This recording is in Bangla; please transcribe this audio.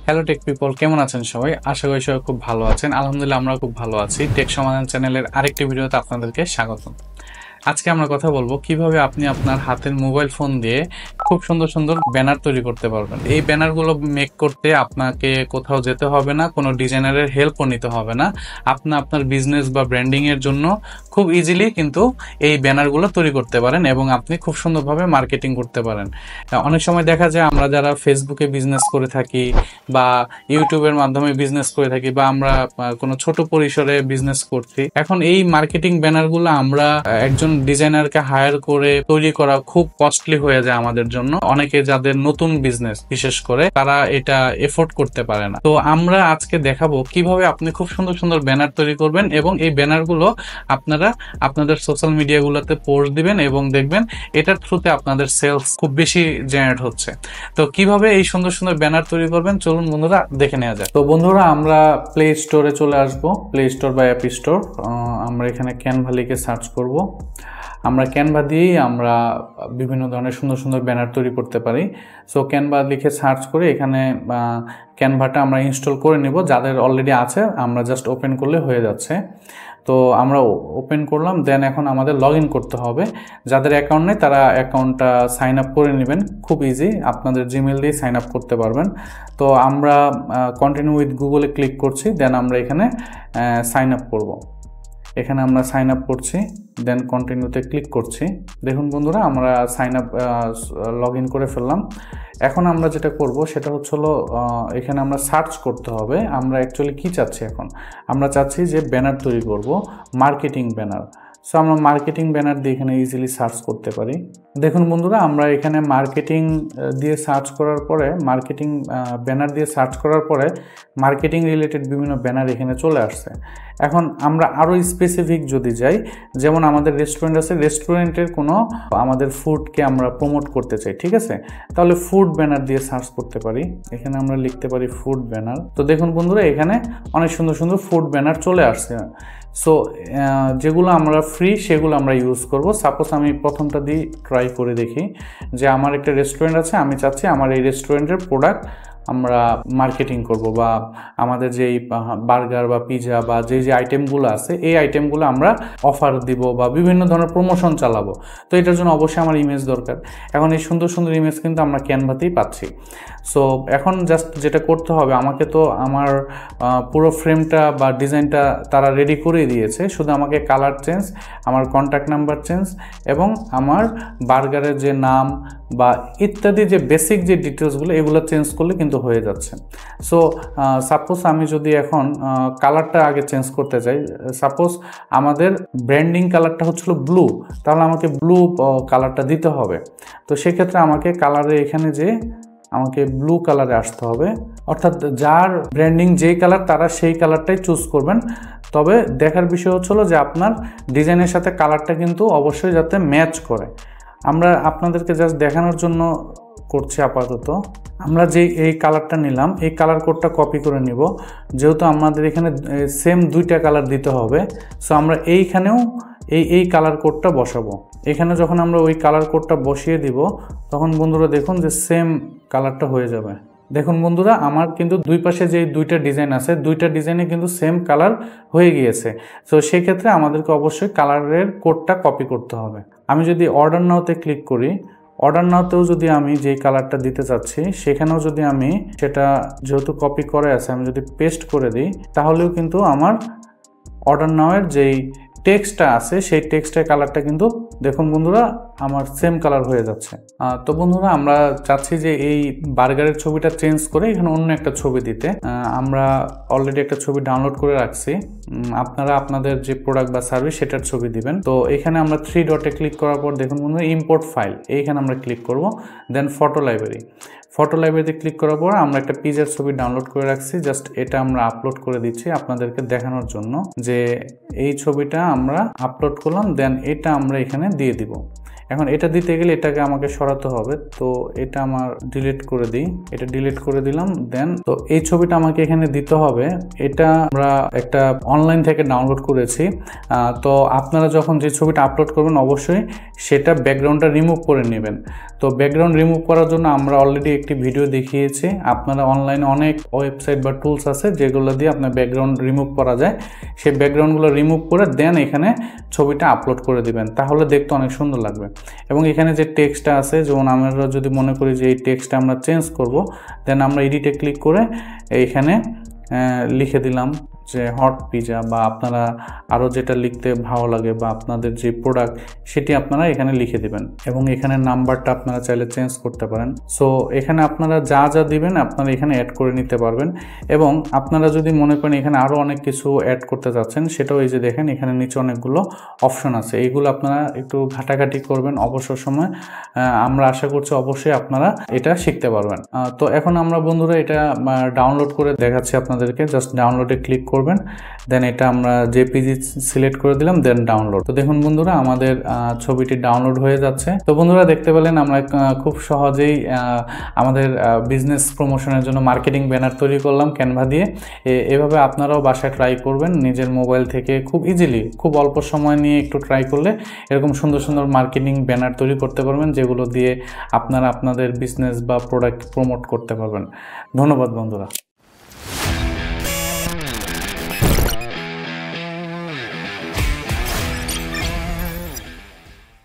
হ্যালো টেক পিপল, কেমন আছেন সবাই? আশা করি সবাই খুব ভালো আছেন। আলহামদুলিল্লাহ আমরা খুব ভালো আছি। টেক সমাধান চ্যানেলের আরেকটি ভিডিওতে আপনাদেরকে স্বাগতম। আজকে আমরা কথা বলবো কিভাবে আপনি আপনার হাতের মোবাইল ফোন দিয়ে খুব সুন্দর সুন্দর ব্যানার তৈরি করতে পারবেন। এই ব্যানারগুলো মেক করতে আপনাকে কোথাও যেতে হবে না, কোনো ডিজাইনারের হেল্পও নিতে হবে না। আপনি আপনার বিজনেস বা ব্র্যান্ডিং এর জন্য খুব ইজিলি কিন্তু এই ব্যানারগুলো তৈরি করতে পারেন এবং আপনি খুব সুন্দরভাবে মার্কেটিং করতে পারেন। অনেক সময় দেখা যায় আমরা যারা ফেসবুকে বিজনেস করে থাকি বা ইউটিউবের মাধ্যমে বিজনেস করে থাকি বা আমরা কোনো ছোট পরিসরে বিজনেস করছি, এখন এই মার্কেটিং ব্যানারগুলো আমরা একজন ডিজাইনারকে হায়ার করে তৈরি করা খুব কস্টলি হয়ে যায় আমাদের জন্য। অনেকে যাদের নতুন বিজনেস বিশেষ করে তারা এটা এফোর্ড করতে পারে না। তো আমরা আজকে দেখাবো কিভাবে আপনি খুব সুন্দর সুন্দর ব্যানার তৈরি করবেন এবং এই ব্যানারগুলো আপনারা আপনাদের সোশ্যাল মিডিয়াগুলোতে পোস্ট দিবেন এবং দেখবেন এটার থ্রুতে আপনাদের সেলস খুব বেশি জেনারেট হচ্ছে। তো কিভাবে এই সুন্দর সুন্দর ব্যানার তৈরি করবেন চলুন বন্ধুরা দেখে নেওয়া যায়। তো বন্ধুরা আমরা প্লে স্টোরে চলে আসবো, প্লে স্টোর বা অ্যাপ স্টোর। আমরা এখানে ক্যানভা লিখে সার্চ করব। আমরা ক্যানভা দিয়েই আমরা বিভিন্ন ধরনের সুন্দর সুন্দর ব্যানার তৈরি করতে পারি। সো ক্যানভা লিখে সার্চ করে এখানে ক্যানভাটা আমরা ইনস্টল করে নিব। যাদের অলরেডি আছে আমরা জাস্ট ওপেন করলে হয়ে যাচ্ছে। তো আমরা ওপেন করলাম, দেন এখন আমাদের লগ ইন করতে হবে। যাদের অ্যাকাউন্ট নেই তারা অ্যাকাউন্টটা সাইন আপ করে নেবেন, খুব ইজি, আপনাদের জিমেল দিয়ে সাইন আপ করতে পারবেন। তো আমরা কন্টিনিউ উইথ গুগলে ক্লিক করছি, দেন আমরা এখানে সাইন আপ করব। এখানে আমরা সাইন আপ করছি, দেন কন্টিনিউতে ক্লিক করছি। দেখুন বন্ধুরা আমরা সাইন আপ লগ ইন করে ফেললাম। এখন আমরা যেটা করব সেটা হলো এখানে আমরা সার্চ করতে হবে আমরা অ্যাকচুয়ালি কি চাচ্ছি। এখন আমরা চাচ্ছি যে ব্যানার তৈরি করব, মার্কেটিং ব্যানার। সো আমরা মার্কেটিং ব্যানার দিয়ে এখানে ইজিলি সার্চ করতে পারি। দেখুন বন্ধুরা আমরা এখানে মার্কেটিং দিয়ে সার্চ করার পরে, মার্কেটিং ব্যানার দিয়ে সার্চ করার পরে মার্কেটিং রিলেটেড বিভিন্ন ব্যানার এখানে চলে আসছে। এখন আমরা আরও স্পেসিফিক যদি যাই, যেমন আমাদের রেস্টুরেন্ট আছে, রেস্টুরেন্টের কোনো আমাদের ফুডকে আমরা প্রমোট করতে চাই, ঠিক আছে, তাহলে ফুড ব্যানার দিয়ে সার্চ করতে পারি। এখানে আমরা লিখতে পারি ফুড ব্যানার। তো দেখুন বন্ধুরা এখানে অনেক সুন্দর সুন্দর ফুড ব্যানার চলে আসছে। সো যেগুলো আমরা ফ্রি সেগুলো আমরা ইউজ করব। সাপোজ আমি প্রথমটা দিয়ে ট্রাই করে দেখি যে আমার একটা রেস্টুরেন্ট আছে, আমি চাচ্ছি আমার এই রেস্টুরেন্টের প্রোডাক্ট আমরা মার্কেটিং করব বা আমাদের যেই বার্গার বা পিৎজা বা যে আইটেমগুলো আছে এই আইটেমগুলো আমরা অফার দিব বা বিভিন্ন ধরনের প্রমোশন চালাবো। তো এটার জন্য অবশ্যই আমার ইমেজ দরকার। এখন এই সুন্দর সুন্দর ইমেজ কিন্তু আমরা ক্যানভাতেই পাচ্ছি। সো এখন জাস্ট যেটা করতে হবে, আমাকে তো আমার পুরো ফ্রেমটা বা ডিজাইনটা তারা রেডি করে দিয়েছে, শুধু আমাকে কালার চেঞ্জ, আমার কন্ট্যাক্ট নাম্বার চেঞ্জ এবং আমার বার্গারের যে নাম বা ইত্যাদি যে বেসিক যে ডিটেলসগুলো এগুলো চেঞ্জ করলে কিন্তু হয়ে যাচ্ছে। সো সাপোজ আমি যদি এখন কালারটা আগে চেঞ্জ করতে চাই, সাপোজ আমাদের ব্র্যান্ডিং কালারটা হচ্ছিল ব্লু, তাহলে আমাকে ব্লু কালারটা দিতে হবে। তো সেক্ষেত্রে আমাকে কালারে এখানে যে আমাকে ব্লু কালারে আসতে হবে, অর্থাৎ যার ব্র্যান্ডিং যেই কালার তারা সেই কালারটাই চুজ করবেন। তবে দেখার বিষয় হচ্ছিল যে আপনার ডিজাইনের সাথে কালারটা কিন্তু অবশ্যই যাতে ম্যাচ করে। আমরা আপনাদেরকে জাস্ট দেখানোর জন্য করছি আপাতত। আমরা যে এই কালারটা নিলাম এই কালার কোডটা কপি করে নিব, যেহেতু আমাদের এখানে সেম দুইটা কালার দিতে হবে। সো আমরা এইখানেও এই কালার কোডটা বসাবো। এখানে যখন আমরা ওই কালার কোডটা বসিয়ে দিব তখন বন্ধুরা দেখুন যে সেম কালারটা হয়ে যাবে। দেখুন বন্ধুরা আমার কিন্তু দুই পাশে যে দুইটা ডিজাইন আছে দুইটা ডিজাইনে কিন্তু সেম কালার হয়ে গিয়েছে। তো সেক্ষেত্রে আমাদেরকে অবশ্যই কালারের কোডটা কপি করতে হবে। আমি যদি অর্ডার নাওতে ক্লিক করি, অর্ডার নাওতেও যদি আমি যেই কালারটা দিতে চাচ্ছি সেখানেও যদি আমি সেটা যেহেতু কপি করে আছে আমি যদি পেস্ট করে দিই তাহলেও কিন্তু আমার অর্ডার নাওয়ের যেই টেক্সটটা আছে সেই টেক্সটের কালারটা কিন্তু দেখুন বন্ধুরা আমার সেম কালার হয়ে যাচ্ছে। তো বন্ধুরা আমরা চাচ্ছি যে এই বার্গারের ছবিটা চেঞ্জ করে এখানে অন্য একটা ছবি দিতে। আমরা অলরেডি একটা ছবি ডাউনলোড করে রাখছি, আপনারা আপনাদের যে প্রোডাক্ট বা সার্ভিস সেটার ছবি দিবেন। তো এখানে আমরা 3 ডটে ক্লিক করার পর দেখুন বন্ধুরা ইম্পোর্ট ফাইল, এইখানে আমরা ক্লিক করব। দেন ফটো লাইব্রেরি, ফটো লাইব্রেরিতে ক্লিক করার পর আমরা একটা পিজার ছবি ডাউনলোড করে রাখছি, জাস্ট এটা আমরা আপলোড করে দিচ্ছি আপনাদেরকে দেখানোর জন্য যে এই ছবিটা আমরা আপলোড করলাম। দেন এটা আমরা এখানে দিয়ে দিব। এখন এটা দিতে গেলে এটাকে আমাকে সরাতে হবে, তো এটা আমার ডিলিট করে দিই, এটা ডিলিট করে দিলাম। দেন তো এই ছবিটা আমাকে এখানে দিতে হবে। এটা আমরা একটা অনলাইন থেকে ডাউনলোড করেছি। তো আপনারা যখন যে ছবিটা আপলোড করবেন অবশ্যই সেটা ব্যাকগ্রাউন্ডটা রিমুভ করে নেবেন। তো ব্যাকগ্রাউন্ড রিমুভ করার জন্য আমরা অলরেডি একটি ভিডিও দেখিয়েছি। আপনারা অনলাইনে অনেক ওয়েবসাইট বা টুলস আছে যেগুলো দিয়ে আপনার ব্যাকগ্রাউন্ড রিমুভ করা যায়। সেই ব্যাকগ্রাউন্ডগুলো রিমুভ করে দেন এখানে ছবিটা আপলোড করে দিবেন, তাহলে দেখতে অনেক সুন্দর লাগবে। এবং এখানে যে টেক্সটটা আছে, যেমন আমরা যদি মনে করি যে এই টেক্সটটা আমরা চেঞ্জ করব, দেন আমরা এডিটে ক্লিক করে এইখানে লিখে দিলাম যে হট পিজা, বা আপনারা আরও যেটা লিখতে ভালো লাগে বা আপনাদের যে প্রোডাক্ট সেটি আপনারা এখানে লিখে দিবেন। এবং এখানে নাম্বারটা আপনারা চাইলে চেঞ্জ করতে পারেন। সো এখানে আপনারা যা যা দিবেন আপনারা এখানে অ্যাড করে নিতে পারবেন। এবং আপনারা যদি মনে করেন এখানে আরও অনেক কিছু অ্যাড করতে চাচ্ছেন, সেটাও এই যে দেখেন এখানে নিচে অনেকগুলো অপশন আছে, এইগুলো আপনারা একটু ঘাটাঘাটি করবেন অবসর সময়। আমরা আশা করছি অবশ্যই আপনারা এটা শিখতে পারবেন। তো এখন আমরা বন্ধুরা এটা ডাউনলোড করে দেখাচ্ছি আপনাদেরকে। জাস্ট ডাউনলোডে ক্লিক করবেন, দেন এটা আমরা জেপিজি সিলেক্ট করে দিলাম, দেন ডাউনলোড। তো দেখুন বন্ধুরা আমাদের ছবিটি ডাউনলোড হয়ে যাচ্ছে। তো বন্ধুরা দেখতে পেলেন আমরা খুব সহজেই আমাদের বিজনেস প্রমোশনের জন্য মার্কেটিং ব্যানার তৈরি করলাম ক্যানভা দিয়ে। এভাবে আপনারাও বাসায় ট্রাই করবেন নিজের মোবাইল থেকে খুব ইজিলি, খুব অল্প সময় নিয়ে একটু ট্রাই করলে এরকম সুন্দর সুন্দর মার্কেটিং ব্যানার তৈরি করতে পারবেন, যেগুলো দিয়ে আপনারা আপনাদের বিজনেস বা প্রোডাক্ট প্রমোট করতে পারবেন। ধন্যবাদ বন্ধুরা।